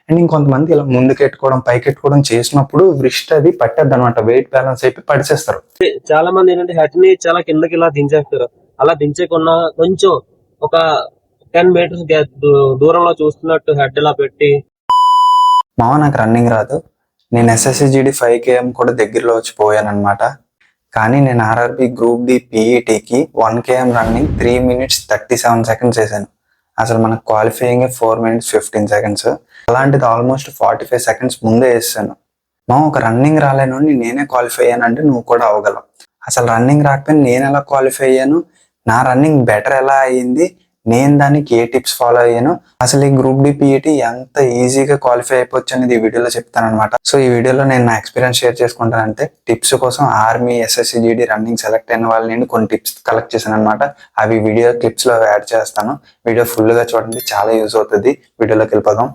And ఇంకొంతమంది ఇలా ముందుకెట్టుకోవడం పైకెట్టుకోవడం చేసినప్పుడు వ్రిస్ట్ అది పట్టేద్ది అనమాట, వెయిట్ బ్యాలెన్స్ అయిపోయి పడిచేస్తారు. చాలా మంది ఏంటంటే హెడ్ ని చాలా కిందకి ఇలా దించేస్తారు. అలా దించకుండా కొంచెం ఒక 10 మీటర్స్ దూరంలో చూస్తున్నట్టు హెడ్ ఇలా పెట్టి. నాకు రన్నింగ్ రాదు. నేను SSCGD 5km కూడా దగ్గరలో వచ్చి పోయాను అనమాట. కానీ నేను RRB గ్రూప్ డి PETకి 1 km రన్నింగ్ 3 minutes 37 seconds చేశాను. అసలు మనకు క్వాలిఫైయింగ్ 4 minutes 15 seconds. అలాంటిది ఆల్మోస్ట్ 45 seconds ముందే వేసాను. ఒక రన్నింగ్ రాలేను నేనే క్వాలిఫై అయ్యాను అంటే నువ్వు కూడా అవ్వగలవు. అసలు రన్నింగ్ రాకపోయినా నేను ఎలా క్వాలిఫై అయ్యాను, నా రన్నింగ్ బెటర్ ఎలా అయ్యింది, నేను దానికి ఏ టిప్స్ ఫాలో అయ్యాను, అసలు ఈ గ్రూప్ డి PET ఎంత ఈజీగా క్వాలిఫై అయిపోవచ్చు అనేది ఈ వీడియోలో చెప్తాను అనమాట. సో ఈ వీడియోలో నేను నా ఎక్స్పీరియన్స్ షేర్ చేసుకుంటానంటే టిప్స్ కోసం ఆర్మీ SSCGD రన్నింగ్ సెలెక్ట్ అయిన వాళ్ళ నుండి కొన్ని టిప్స్ కలెక్ట్ చేశాను అనమాట. అవి వీడియో క్లిప్స్ లో యాడ్ చేస్తాను. వీడియో ఫుల్ గా చూడండి, చాలా యూజ్ అవుతుంది. వీడియోలోకి వెళ్ళిపోదాం.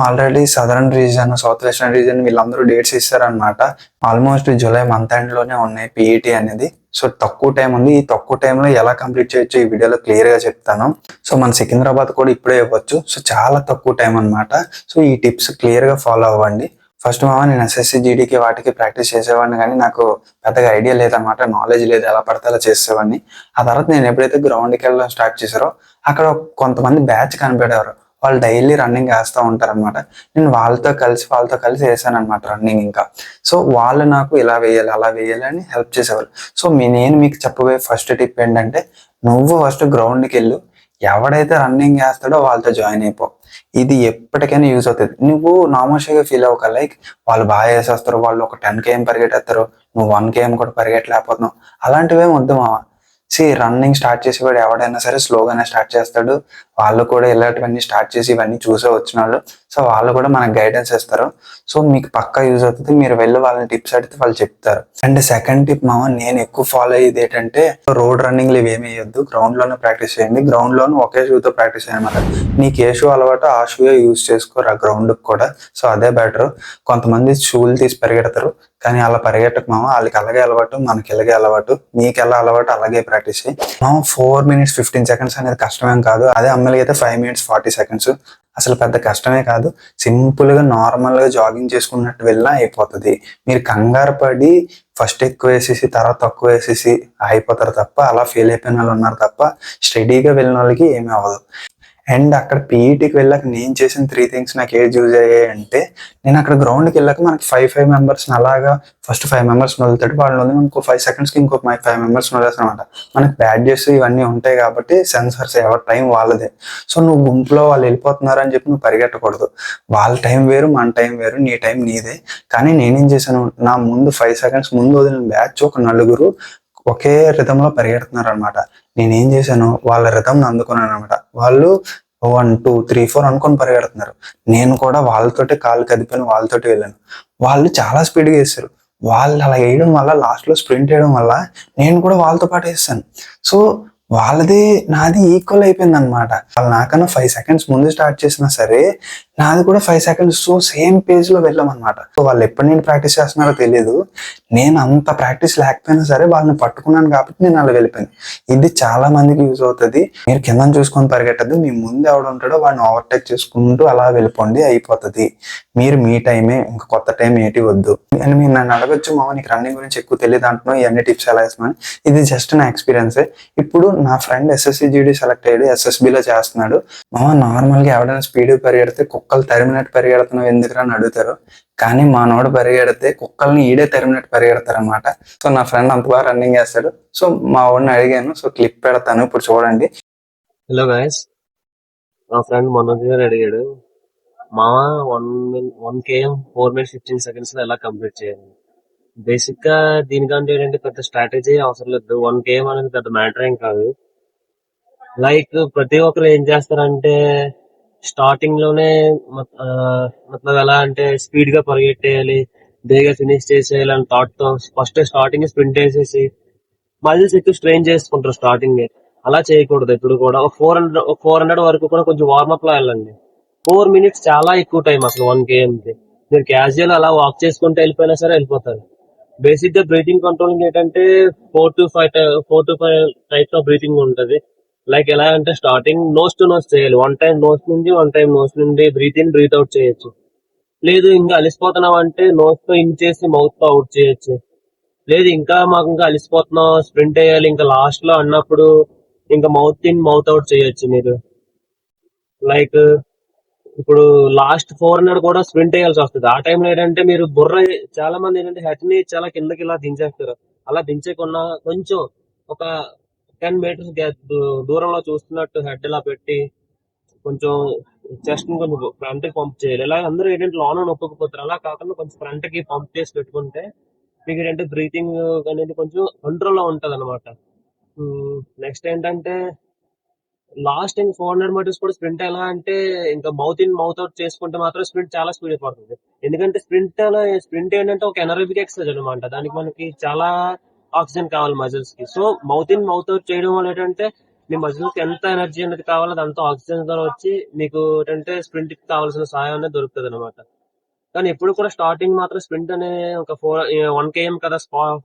Already southern reason, south western reason వీళ్ళందరూ డేట్స్ ఇస్తారనమాట. ఆల్మోస్ట్ జూలై మంత్ ఎండ్ లోనే ఉన్నాయి PET అనేది. సో తక్కువ టైం ఉంది. ఈ తక్కువ టైంలో ఎలా కంప్లీట్ చేయొచ్చు ఈ వీడియోలో క్లియర్ గా చెప్తాను. సో మన సికింద్రాబాద్ కూడా ఇప్పుడే ఇవ్వచ్చు. సో చాలా తక్కువ టైం అనమాట. సో ఈ టిప్స్ క్లియర్ గా ఫాలో అవ్వండి. ఫస్ట్ నేను SSCGDకి వాటికి ప్రాక్టీస్ చేసేవాడిని, కానీ నాకు పెద్దగా ఐడియా లేదనమాట, నాలెడ్జ్ లేదు, ఎలా పడితే అలా చేసేవాడిని. ఆ తర్వాత నేను ఎప్పుడైతే గ్రౌండ్కి వెళ్ళడం స్టార్ట్ చేశారో అక్కడ కొంతమంది బ్యాచ్ కనిపెడేవారు. వాళ్ళు డైలీ రన్నింగ్ వేస్తూ ఉంటారు అనమాట. నేను వాళ్ళతో కలిసి వేసాను అనమాట రన్నింగ్. ఇంకా సో వాళ్ళు నాకు ఇలా వేయాలి అలా వేయాలి అని హెల్ప్ చేసేవాళ్ళు. సో నేను మీకు చెప్పబోయే ఫస్ట్ టిప్ ఏంటంటే, నువ్వు ఫస్ట్ గ్రౌండ్కి వెళ్ళు, ఎవడైతే రన్నింగ్ వేస్తాడో వాళ్ళతో జాయిన్ అయిపో. ఇది ఎప్పటికైనా యూజ్ అవుతుంది. నువ్వు నామోషిగా ఫీల్ అవ్వక, లైక్ వాళ్ళు బాగా వేసేస్తారు, వాళ్ళు ఒక 10 km పరిగెట్టేస్తారు, నువ్వు 1 km కూడా పరిగెట్టలేకపోతున్నావు, అలాంటివేం వద్దు మావా. రన్నింగ్ స్టార్ట్ చేసేవాడు ఎవడైనా సరే స్లోగానే స్టార్ట్ చేస్తాడు. వాళ్ళు కూడా ఇలాంటివన్నీ స్టార్ట్ చేసి ఇవన్నీ చూసే వచ్చిన వాళ్ళు. సో వాళ్ళు కూడా మనకు గైడెన్స్ ఇస్తారు. సో మీకు పక్కా యూజ్ అవుతుంది. మీరు వెళ్ళి వాళ్ళని టిప్స్ అడిగితే వాళ్ళు చెప్తారు. అండ్ సెకండ్ టిప్ నేను ఎక్కువ ఫాలో అయ్యేది ఏంటంటే, రోడ్ రన్నింగ్లు ఇవేమి వేయొద్దు, గ్రౌండ్ లోనే ప్రాక్టీస్ చేయండి. గ్రౌండ్ లోనే ఒకే షూతో ప్రాక్టీస్ చేయనమాట. నీకు ఏ షూ అలవాటో ఆ షూ యూజ్ చేసుకోరు ఆ గ్రౌండ్ కూడా. సో అదే బెటర్. కొంతమంది షూలు తీసి పరిగెడతారు, కానీ అలా పరిగెట్టకు వాళ్ళకి అలాగే అలవాటు, మనకి ఇలాగే అలవాటు. నీకు ఎలా అలవాటు అలాగే ప్రాక్టీస్ చేయి. 4 minutes 15 seconds అనేది కష్టమేం కాదు. అదే అమ్మాయిలకి అయితే 5 minutes 40 seconds. అసలు పెద్ద కష్టమే కాదు. సింపుల్ గా నార్మల్ గా జాగింగ్ చేసుకున్నట్టు వెళ్ళినా అయిపోతుంది. మీరు కంగారు పడి ఫస్ట్ ఎక్కువ వేసేసి తర్వాత తక్కువ వేసేసి అయిపోతారు తప్ప, అలా ఫెయిల్ అయిపోయిన వాళ్ళు ఉన్నారు తప్ప, స్టడీగా వెళ్ళిన వాళ్ళకి ఏమీ అవ్వదు. అండ్ అక్కడ PETకి వెళ్ళాక నేను చేసిన 3 things నాకు ఏది యూజ్ అయ్యాయి అంటే, నేను అక్కడ గ్రౌండ్కి వెళ్ళాక మనకి 5 members అలాగా ఫస్ట్ 5 members వదులుతాడు. వాళ్ళు ఇంకో 5 secondsకి ఇంకో 5 members వదిలేస్తాను అనమాట. మనకి బ్యాడ్జెస్ ఇవన్నీ ఉంటాయి కాబట్టి సెన్సర్స్, ఎవరి టైం వాళ్ళదే. సో నువ్వు గుంపులో వాళ్ళు వెళ్ళిపోతున్నారు అని చెప్పి నువ్వు పరిగెట్టకూడదు. వాళ్ళ టైం వేరు, మన టైం వేరు, నీ టైం నీదే. కానీ నేనేం చేశాను, నా ముందు 5 seconds ముందు వదిలిన బ్యాచ్ ఒక 4 ఒకే రిథంలో పరిగెడుతున్నారు అనమాట. నేనేం చేశాను, వాళ్ళ రిథం అందుకున్నాను అనమాట. వాళ్ళు 1 2 3 4 అనుకొని పరిగెడుతున్నారు. నేను కూడా వాళ్ళతోటి కాళ్ళు కదిపాను, వాళ్ళతోటి వెళ్ళాను. వాళ్ళు చాలా స్పీడ్గా వేస్తారు. వాళ్ళు అలా వేయడం వల్ల, లాస్ట్ లో స్ప్రింట్ వేయడం వల్ల నేను కూడా వాళ్ళతో పాటు వేస్తాను. సో వాళ్ళది నాది ఈక్వల్ అయిపోయింది అనమాట. వాళ్ళు నాకన్నా 5 seconds ముందు స్టార్ట్ చేసినా సరే నాది కూడా 5 seconds సో సేమ్ పేజ్ లో వెళ్ళామన్నమాట. సో వాళ్ళు ఎప్పటి నుండి ప్రాక్టీస్ చేస్తున్నారో తెలియదు. నేను అంత ప్రాక్టీస్ లేకపోయినా సరే వాళ్ళని పట్టుకున్నాను కాబట్టి నేను అలా వెళ్ళిపోయాను. ఇది చాలా మందికి యూజ్ అవుతుంది. మీరు కింద చూసుకొని పరిగెట్టద్దు, మీ ముందు ఎవడు ఉంటాడో వాడిని ఓవర్టేక్ చేసుకుంటూ అలా వెళ్ళిపోండి, అయిపోతుంది. మీరు మీ టైమే, ఇంకా కొత్త టైం ఏంటి వద్దు. అని మీరు నన్ను అడగొచ్చు, నీకు రన్నింగ్ గురించి ఎక్కువ తెలియదు అంటున్నావు, ఇవన్నీ టిప్స్ ఎలా ఇస్తున్నాను. ఇది జస్ట్ నా ఎక్స్పీరియన్సే. ఇప్పుడు నా ఫ్రెండ్ SSCGD సెలెక్ట్ అయ్యాడు, SSBలో చేస్తున్నాడు. నార్మల్ గా ఎవడైనా స్పీడ్ పరిగెడితే కుక్కలు తరిమినట్టు పరిగెడుతున్నావు ఎందుకురా అని అడుగుతారు. కానీ మానోడు పరిగెడితే కుక్కల్ని ఈడే తరిమినట్టు పరిగెడతారు అనమాట. సో నా ఫ్రెండ్ అంత బాగా రన్నింగ్ చేస్తాడు. సో మా వాడిని అడిగాను, సో క్లిప్ పెడతాను, ఇప్పుడు చూడండి. హలో గైస్, మా ఫ్రెండ్ మనోజ్ గారు అడిగాడు, మామ 1 km 4 minutes 15 seconds లో ఎలా కంప్లీట్ చేయాలి. బేసిక్ గా దీనికంటే ఏంటంటే పెద్ద స్ట్రాటజీ అవసరం లేదు. 1 km అనేది పెద్ద మ్యాటర్ ఏం కాదు. లైక్ ప్రతి ఒక్కరు ఏం చేస్తారంటే, స్టార్టింగ్ లోనే మొత్తం ఎలా అంటే స్పీడ్ గా పరిగెట్టేయాలి, బేగా ఫినిష్ చేసేయాలి అని థాట్ తో ఫస్ట్ స్టార్టింగ్ స్ప్రింట్ వేసేసి మజిల్స్ ఎక్కువ స్ట్రెయిన్ చేసుకుంటారు స్టార్టింగ్. అలా చేయకూడదు ఎప్పుడు కూడా. 400 వరకు కూడా కొంచెం వార్మప్ లో వెళ్ళండి. 4 minutes చాలా ఎక్కువ టైం అసలు 1 km కి. మీరు క్యాజువల్ అలా వాక్ చేసుకుంటూ వెళ్ళిపోయినా సరే వెళ్ళిపోతారు. బేసిక్ గా బ్రీతింగ్ కంట్రోలింగ్ ఏంటంటే 4 to 5 టైప్స్ ఆఫ్ బ్రీతింగ్ ఉంటది. లైక్ ఎలా అంటే స్టార్టింగ్ నోస్ టు నోస్ చేయాలి. వన్ టైం నోస్ నుండి బ్రీత్ ఇన్ బ్రీత్ అవుట్ చేయొచ్చు. లేదు ఇంకా అలిసిపోతున్నాం అంటే నోస్ తో ఇన్ చేసి మౌత్ తో అవుట్ చేయొచ్చు. లేదు మాకు ఇంకా అలిసిపోతున్నాం స్ప్రింట్ వేయాలి ఇంకా లాస్ట్ లో అన్నప్పుడు ఇంకా మౌత్ ఇన్ మౌత్ అవుట్ చేయొచ్చు మీరు. లైక్ ఇప్పుడు లాస్ట్ 400 కూడా స్ప్రింట్ వేయాల్సి వస్తుంది. ఆ టైంలో ఏంటంటే మీరు చాలా మంది ఏంటంటే హెడ్ ని చాలా కిందకి ఇలా దించేస్తారు. అలా దించేకున్నా కొంచెం ఒక 10 మీటర్స్ దూరంలో చూస్తున్నట్టు హెడ్ ఇలా పెట్టి కొంచెం చెస్ట్ ని కొంచెం ఫ్రంట్ కి పంప్ చేయాలి. ఇలా అందరూ ఏంటంటే లోన నొప్పకపోతారు. అలా కాకుండా కొంచెం ఫ్రంట్ కి పంప్ చేసి పెట్టుకుంటే మీకు ఏంటంటే బ్రీతింగ్ అనేది కొంచెం కంట్రోల్ లో ఉంటది అనమాట. నెక్స్ట్ ఏంటంటే లాస్ట్ 400 మీటర్స్ కూడా స్ప్రింట్ ఎలా అంటే ఇంకా మౌత్ ఇన్ మౌత్ అవుట్ చేసుకుంటే మాత్రం స్ప్రింట్ చాలా స్పీడ్ పడుతుంది. ఎందుకంటే స్ప్రింట్ ఏంటంటే ఒక ఎనరోబిక్ ఎక్సర్సైజ్ అనమాట. దానికి మనకి చాలా ఆక్సిజన్ కావాలి మజిల్స్ కి. So mouth in mouth out చేయడం వల్ల ఏంటంటే మీ మజిల్స్ కి ఎంత ఎనర్జీ అనేది కావాలో అదంతా ఆక్సిజన్ ద్వారా వచ్చి మీకు ఏంటంటే స్ప్రింట్ కి కావాల్సిన సహాయం అనేది దొరుకుతుంది అనమాట. కానీ ఎప్పుడు కూడా స్టార్టింగ్ మాత్రం స్ప్రింట్ అనే ఒక 1 km కదా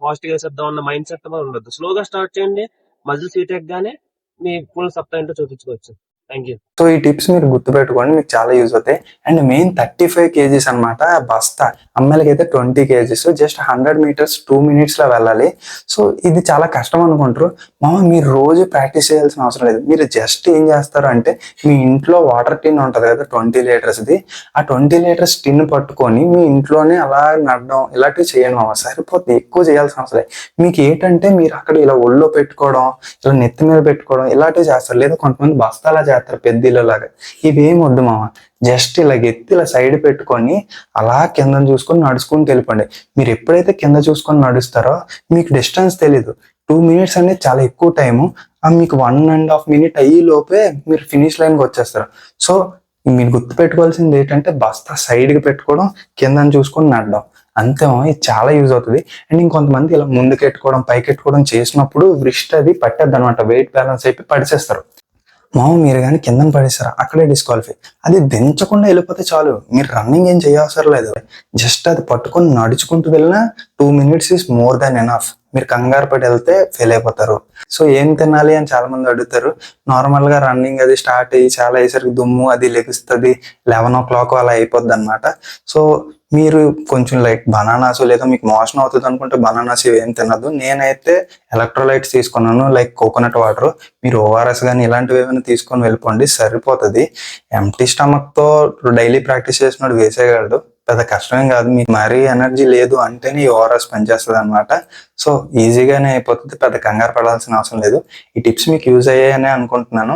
ఫాస్ట్ గా వేసేద్దాం అన్న మైండ్ సెట్ ఉండదు. స్లోగా స్టార్ట్ చేయండి. మజిల్స్ హీట్ ఎక్కగానే మీ ఫుల్ సత్తా ఏంటో చూపించుకోవచ్చు. Thank you. సో ఈ టిప్స్ మీరు గుర్తుపెట్టుకోండి, మీకు చాలా యూజ్ అవుతాయి. అండ్ మెయిన్ 35 kgs అనమాట బస్తా. అమ్మాయిలకి అయితే 20 kgs. జస్ట్ 100 meters 2 minutes లో వెళ్ళాలి. సో ఇది చాలా కష్టం అనుకుంటారు. మీరు రోజు ప్రాక్టీస్ చేయాల్సిన అవసరం లేదు. మీరు జస్ట్ ఏం చేస్తారు అంటే మీ ఇంట్లో వాటర్ టిన్ ఉంటది కదా 20 లీటర్స్ది, ఆ 20 లీటర్స్ టిన్ పట్టుకొని మీ ఇంట్లోనే అలా నడడం ఇలాంటివి చేయండి మామ, సరిపోతుంది. ఎక్కువ చేయాల్సిన అవసరం లేదు. మీకు ఏంటంటే మీరు అక్కడ ఇలా ఒళ్ళో పెట్టుకోవడం, ఇలా నెత్తి మీద పెట్టుకోవడం ఇలాంటివి చేస్తారు. లేదా కొంతమంది బస్తాలా చేస్తారు పెద్దలాగా. ఇవేం వద్దు మామ, జస్ట్ ఇలా ఎత్తి ఇలా సైడ్ పెట్టుకొని అలా కింద చూసుకొని నడుచుకుంటూ వెళ్ళిపోండి. మీరు ఎప్పుడైతే కింద చూసుకొని నడుస్తారో మీకు డిస్టెన్స్ తెలీదు. 2 minutes అనేది చాలా ఎక్కువ టైము. మీకు 1.5 minute అయ్యి లోపే మీరు ఫినిష్ లైన్కి వచ్చేస్తారు. సో మీరు గుర్తు పెట్టుకోవాల్సింది ఏంటంటే బస్తా సైడ్కి పెట్టుకోవడం, కింద చూసుకొని నడడం, అంతే. ఇది చాలా యూజ్ అవుతుంది. అండ్ ఇంకొంతమంది ఇలా ముందుకెట్టుకోవడం పైకెట్టుకోవడం చేసినప్పుడు రిస్ట్ అది పట్టద్దు అనమాట. వెయిట్ బ్యాలెన్స్ అయిపోయి పడిచేస్తారు. మీరు కానీ కింద పడేస్తారా అక్కడే డిస్క్వాలిఫై. అది దించకుండా వెళ్ళిపోతే చాలు, మీరు రన్నింగ్ ఏం చేయవసరం లేదు. జస్ట్ అది పట్టుకొని నడుచుకుంటూ వెళ్ళినా 2 minutes is more than enough. మీరు కంగారు పడి వెళ్తే ఫెయిల్ అయిపోతారు. సో ఏం తినాలి అని చాలా మంది అడుగుతారు. నార్మల్ గా రన్నింగ్ అది స్టార్ట్ అయ్యి చాలా అయ్యేసరికి దుమ్ము అది లెగుస్తుంది, 11 o'clock అలా అయిపోద్ది అనమాట. సో మీరు కొంచెం లైక్ బనానాస్, లేదా మీకు మోషన్ అవుతుంది అనుకుంటే బనానాస్ ఏం తినద్దు. నేనైతే ఎలక్ట్రోలైట్స్ తీసుకున్నాను, లైక్ కోకోనట్ వాటర్. మీరు ఓఆర్ఎస్ కానీ ఇలాంటివి ఏమైనా తీసుకొని వెళ్ళిపోండి, సరిపోతుంది. ఎంటీ స్టమక్ తో డైలీ ప్రాక్టీస్ చేసినోడు వేసేయగలడు, పెద్ద కష్టమేం కాదు. మీకు మరీ ఎనర్జీ లేదు అంటేనే ఈ ఓఆర్ఎస్ పనిచేస్తుంది అనమాట. సో ఈజీగానే అయిపోతుంది, పెద్ద కంగారు పడాల్సిన అవసరం లేదు. ఈ టిప్స్ మీకు యూజ్ అయ్యాయని అనుకుంటున్నాను.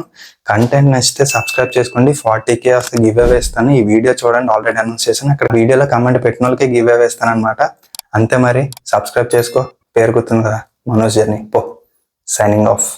కంటెంట్ నచ్చితే సబ్స్క్రైబ్ చేసుకోండి. 40K గివ్ అవే ఇస్తాను. ఈ వీడియో చూడండి, ఆల్రెడీ అనౌన్స్ చేశాను. అక్కడ వీడియోలో కమెంట్ పెట్టిన వాళ్ళకి గివ్ అవే ఇస్తాను అనమాట. అంతే, మరి సబ్స్క్రైబ్ చేసుకో. పేరు గుర్తుంది కదా, మనోజ్ జర్నీ. Signing off.